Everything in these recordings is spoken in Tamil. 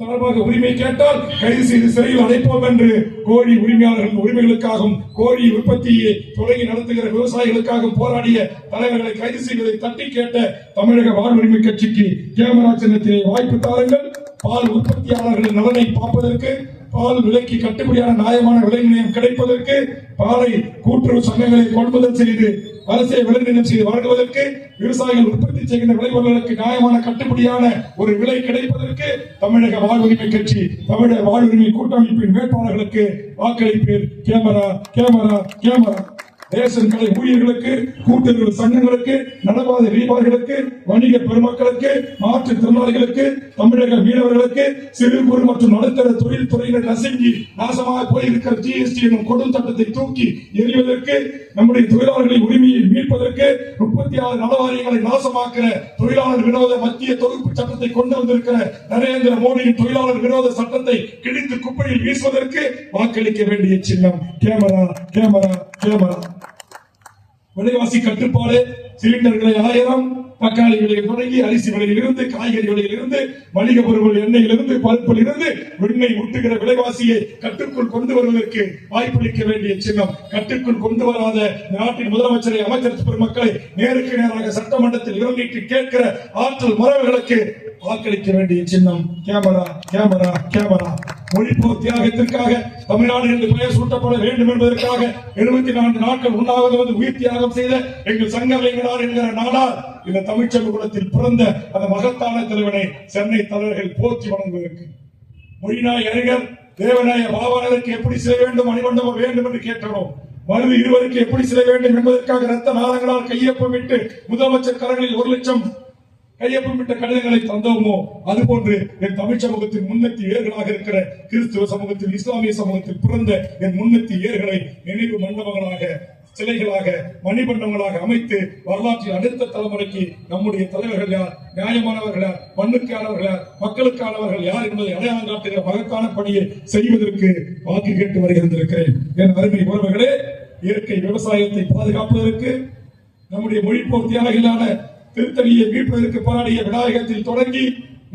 சார்பாக உரிமை கேட்டால் கைது செய்து சிறையில் அடைப்போம் என்று கோழி உரிமையாளர்கள் உரிமைகளுக்காகவும் கோழி உற்பத்தியை தொடங்கி நடத்துகிற விவசாயிகளுக்காக போராடிய தலைவர்களை கைது செய்வதை தட்டி கேட்ட தமிழக வாழ்வுரிமை கட்சிக்கு கேமரா சின்னத்திலே வாய்ப்பு தாருங்கள். பால் உற்பத்தியாளர்களின் நலனை பார்ப்பதற்கு, பால் விலைக்கு கட்டுப்படியான நியாயமான விலை நிர்ணயம் கிடைப்பதற்கு, பாலை கூட்டுறவு சங்கங்களை கொள்முதல் செய்து அரசை விலை நிர்ணயம் செய்து வழங்குவதற்கு, விவசாயிகள் உற்பத்தி செய்கின்ற விளைபொருட்களுக்கு நியாயமான கட்டுப்படியான ஒரு விலை கிடைப்பதற்கு தமிழக வாழ்வுரிமை கட்சி, தமிழக வாழ்வுரிமை கூட்டமைப்பின் வேட்பாளர்களுக்கு வாக்களிப்பீர். Camera camera camera. ரேஷன் கடை ஊழியர்களுக்கு, கூட்டுறவு சங்கங்களுக்கு, நலவாத வியாபாரிகளுக்கு, வணிக பெருமக்களுக்கு, மாற்றுத்திறனாளிகளுக்கு, தமிழக மீனவர்களுக்கு, சிறு குறு மற்றும் நடுத்தர தொழில் துறையினர் நசுங்கி நாசமாக போயிருக்கிற ஜிஎஸ்டி எனும் கொடும் சட்டத்தை தூக்கி எறிவதற்கு, நம்முடைய தொழிலாளர்களை உரிமையை மீட்பதற்கு, 36 நலவாரியங்களை நாசமாக்கிற தொழிலாளர் விரோத மத்திய தொகுப்பு சட்டத்தை கொண்டு வந்திருக்கிற நரேந்திர மோடியின் தொழிலாளர் விரோத சட்டத்தை கிழித்து குப்பையில் வீசுவதற்கு வாக்களிக்க வேண்டிய சின்னம் கேமரா கேமரா கேமரா. விலைவாசி கட்டுப்பாடு, சிலிண்டர்களை 1000, தக்காளி விலையில் தொடங்கி அரிசி விலையில் இருந்து, காய்கறி விலையில் இருந்து, மளிகை பொருள் எண்ணெயிலிருந்து, பருப்பில் இருந்து வெண்ணெய் முட்டுகிற விலைவாசியை கட்டுக்குள் கொண்டு வருவதற்கு வாய்ப்பளிக்க வேண்டிய சின்னம். கட்டுக்குள் கொண்டு வராத நாட்டின் முதலமைச்சரை, அமைச்சர் பெருமக்களை நேருக்கு நேராக சட்டமன்றத்தில் இறங்கிட்டு கேட்கிற ஆற்றல் மரபுகளுக்கு வாக்களிக்க வேண்டிய சின்னம் கேமரா கேமரா கேமரா. மொழிப்போர் தியாகத்திற்காக தமிழ்நாடு என்று பெயர் சூட்டப்பட வேண்டும் என்பதற்காக 74 நாட்கள் உண்ணாவிரதம் உயிர் தியாகம் செய்த எங்கள் சங்கவேங்கனார் என்கிற நாடார் இந்த தமிழ்ச்சங்க குலத்தில் பிறந்த அந்த மகத்தான தலைவனை சென்னை தலைவர்கள் போற்றி வணங்குவதற்கு, மொழிநாய் அறிஞர் தேவநாய பாவானருக்கு எப்படி செய்ய வேண்டும், அணிமண்டபம் வேண்டும் என்று கேட்டோம். மருது இருவருக்கு எப்படி செய்ய வேண்டும் என்பதற்காக ரத்த நாளங்களால் கையொப்பமிட்டு முதலமைச்சர் கரங்களில் 1 லட்சம் கையொப்பமிட்ட கடிதங்களை தந்தோமோ, அதுபோன்று என் தமிழ் சமூகத்தின் முன்னெத்தி ஏர்களாக இருக்கிற கிறிஸ்துவ சமூகத்தில், இஸ்லாமிய சமூகத்தில் பிறந்த என் முன்னெத்தி ஏர்களை நினைவு மண்டபங்களாக, சிலைகளாக, மணிமண்டபங்களாக அமைத்து வரலாற்றில் அடுத்த தலைமுறைக்கு நம்முடைய தலைவர்கள் யார், நியாயமானவர்கள் யார், மண்ணுக்கானவர்கள் யார், மக்களுக்கானவர்கள் யார் என்பதை அடையாளம் காட்டுகிற மகத்தான பணியை செய்வதற்கு வாக்கு கேட்டு வருகின்றிருக்கிறேன். என் அருமை உறவுகளே, இயற்கை விவசாயத்தை பாதுகாப்பதற்கு, நம்முடைய மொழிப்போர் தியாகிகளான திருத்தணியை மீட்பதற்கு போராடிய விநாயகத்தில் தொடங்கி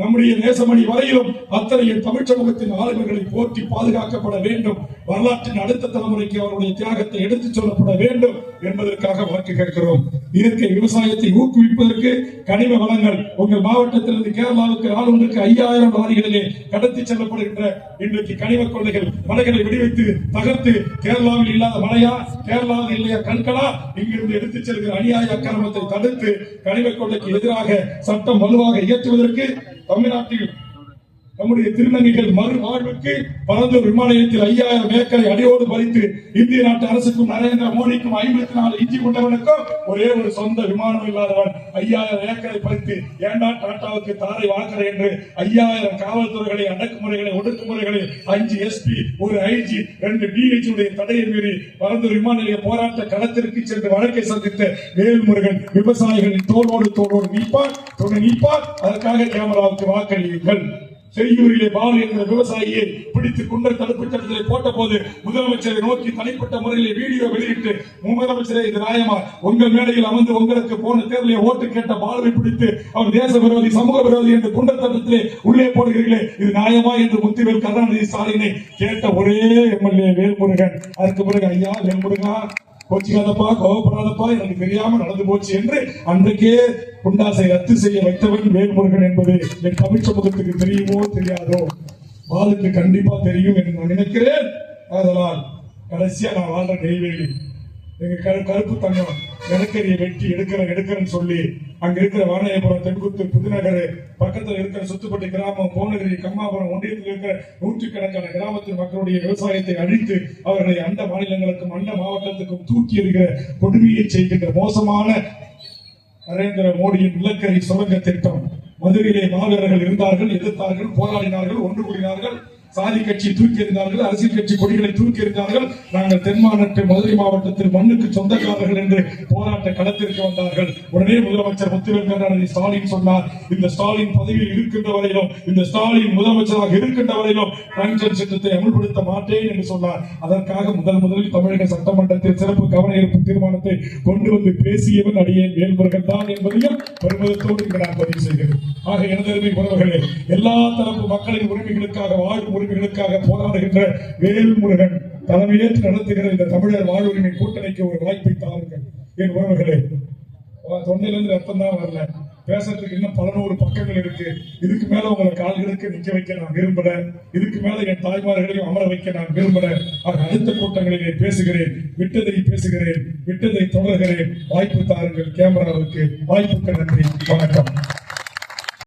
நம்முடைய நேசமணி வரையிலும் அத்தகைய தமிழ் சமூகத்தின் ஆளுமைகளை போற்றி பாதுகாக்கப்பட வேண்டும். வரலாற்றின் அடுத்த தலைமுறைக்கு அவருடைய தியாகத்தை எடுத்துச் சொல்லப்பட வேண்டும் என்பதற்காக வாக்கு கேட்கிறோம். இயற்கை விவசாயத்தை ஊக்குவிப்பதற்கு கனிம வளங்கள் உங்கள் மாவட்டத்திலிருந்து கேரளாவுக்கு ஆளுநருக்கு 5000 லாரிகளிலே கடத்தி செல்லப்படுகின்ற இன்றைக்கு கனிம கொள்ளைகள் மலைகளை வெடிவைத்து தகர்த்து கேரளாவில் இல்லாத மலையா, கேரளாவில் இல்லையா கற்களா, இங்கிருந்து எடுத்துச் செல்கிற அநியாய அக்கிரமத்தை தடுத்து கனிம கொள்ளைக்கு எதிராக சட்டம் வலுவாக இயற்றுவதற்கு தமிழ்நாட்டில் நம்முடைய திருநங்கைகள் மறுவாழ்வுக்கு பரந்தூர் விமான நிலையத்தில் 5000 ஏக்கரை அடியோடு பறித்து இந்திய நாட்டு அரசுக்கும் நரேந்திர மோடிக்கும் 54 இஞ்சி கொண்டவனுக்கும் ஒரே ஒரு சொந்த விமானம் இல்லாதவன் 5000 ஏக்கரை பறித்து ஏண்டா டாட்டாவுக்கு தாரை வாக்குற என்று 5000 காவல்துறைகளை, அடக்குமுறைகளை, ஒடுக்குமுறைகளை, 5 SP, 1 IG, 2 DH உடைய தடையை மீறி பரந்தூர் விமான நிலைய போராட்ட களத்திற்கு சென்று வழக்கை சந்தித்த வேல்முருகன் விவசாயிகளின் தோளோடு தோளோடு நீப்பார், துணை நீப்பார். அதற்காக கேமராவுக்கு வாக்களியுங்கள். செய்யூரிலே பாலு என்ற விவசாயியை பிடித்து குண்டர் தடுப்பு சட்டத்திலே போட்ட போது முதலமைச்சரை நோக்கி தனிப்பட்ட முறையிலே வீடியோ வெளியிட்டு, முதலமைச்சரே இது நியாயமா, உங்கள் மேடையில் அமர்ந்து உங்களுக்கு போன தேர்தலில் ஓட்டு கேட்ட பாலுவை பிடித்து அவர் தேச விரோதி, சமூக விரோதி என்று குண்டர் சட்டத்திலே உள்ளே போடுகிறீர்களே, இது நியாயமா என்று முத்துவேல் கருணாநிதி ஸ்டாலினை கேட்ட ஒரே எம்எல்ஏ வேல்முருகன். அதற்கு பிறகு ஐயா வேல்முருகா, கோச்சிக்காதப்பா, கோவப்படாதப்பா, எனக்கு தெரியாம நடந்து போச்சு என்று அன்றைக்கே குண்டாசை ரத்து செய்ய வைத்தவன் வேல்முருகன் என்பது என் தமிழ் சமூகத்துக்கு தெரியுமோ தெரியாதோ? பாலுக்கு கண்டிப்பா தெரியும் என்று நான் நினைக்கிறேன். அதனால் கடைசியா நான் வாழ்ற நெய்வேலி, எங்க கருப்பு தங்கம் நிலக்கரியை வெட்டி எடுக்கிறேன்னு சொல்லி அங்க இருக்கிற வாணையபுரம், தென்குத்து, புதுநகர் பக்கத்தில் இருக்கிற சுத்துப்பட்டி கிராமம், கோனகிரி, கம்மாபுரம் ஒன்றியத்தில் இருக்கிற 100கணக்கான கிராமத்தின் மக்களுடைய விவசாயத்தை அழித்து அவர்களை அண்ட மாநிலங்களுக்கும் அண்ட மாவட்டத்துக்கும் தூக்கி எறிகிற கொடுமையை செய்கின்ற மோசமான நரேந்திர மோடியின் நிலக்கரி சுரங்க திட்டம். மதுரையிலே மாவீரர்கள் இருந்தார்கள், எதிர்த்தார்கள், போராடினார்கள், ஒன்று கூடினார்கள். சாதி கட்சி தூக்கி எறிந்தார்கள், அரசியல் கட்சி கொடிகளை தூக்கி எறிந்தார்கள். நாங்கள் தென்மாநட்டு மதுரை மாவட்டத்தில் மண்ணுக்கு சொந்தக்காரர்கள் என்று போராட்ட களத்திற்கு வந்தார்கள். உடனே முதலமைச்சர் முத்துவேல் கருணாநிதி ஸ்டாலின் சொன்னார், இந்த ஸ்டாலின் பதவியில் இருக்கின்ற வரையிலும், இந்த ஸ்டாலின் முதலமைச்சராக இருக்கின்ற வரையிலும் டிரான்ஸ்ஜெண்டர் சட்டத்தை அமல்படுத்த மாட்டேன் என்று சொன்னார். அதற்காக முதலில் தமிழக சட்டமன்றத்தில் சிறப்பு கவன ஈர்ப்பு தீர்மானத்தை கொண்டு வந்து பேசியவன் அடியேன் வேல்முருகன் தான் என்பதையும் பெருமிதத்தோடு இங்கு நான் பதிவு செய்கிறேன். ஆக எனதருமை உறவுகளே, எல்லா தரப்பு மக்களின் உரிமைகளுக்காக, வாழும் உரிமைகளுக்காக போராடுகின்ற வேல்முருகன் தலைமையேற்று நடத்துகிற இந்த தமிழர் வாழ்வுரிமை கூட்டணிக்கு ஒரு வாய்ப்பை தாருங்கள். என் உறவுகளே, தொண்டையிலிருந்து ரத்தம் தான் வரல, பேசுறதுக்கு இன்னும் 11 பக்கங்கள் இருக்கு. இதுக்கு மேல உங்களை கால்களுக்கு நிக்க வைக்க நான் விரும்பல. இதுக்கு மேல என் தாய்மார்களையும் அமர வைக்க நான் விரும்பல. அடுத்த கூட்டங்களிலே பேசுகிறேன், விட்டதை பேசுகிறேன், விட்டதை தொடர்கிறேன். வாய்ப்பு தாருங்கள் கேமராவுக்கு. வாய்ப்புக்கு நன்றி, வணக்கம்.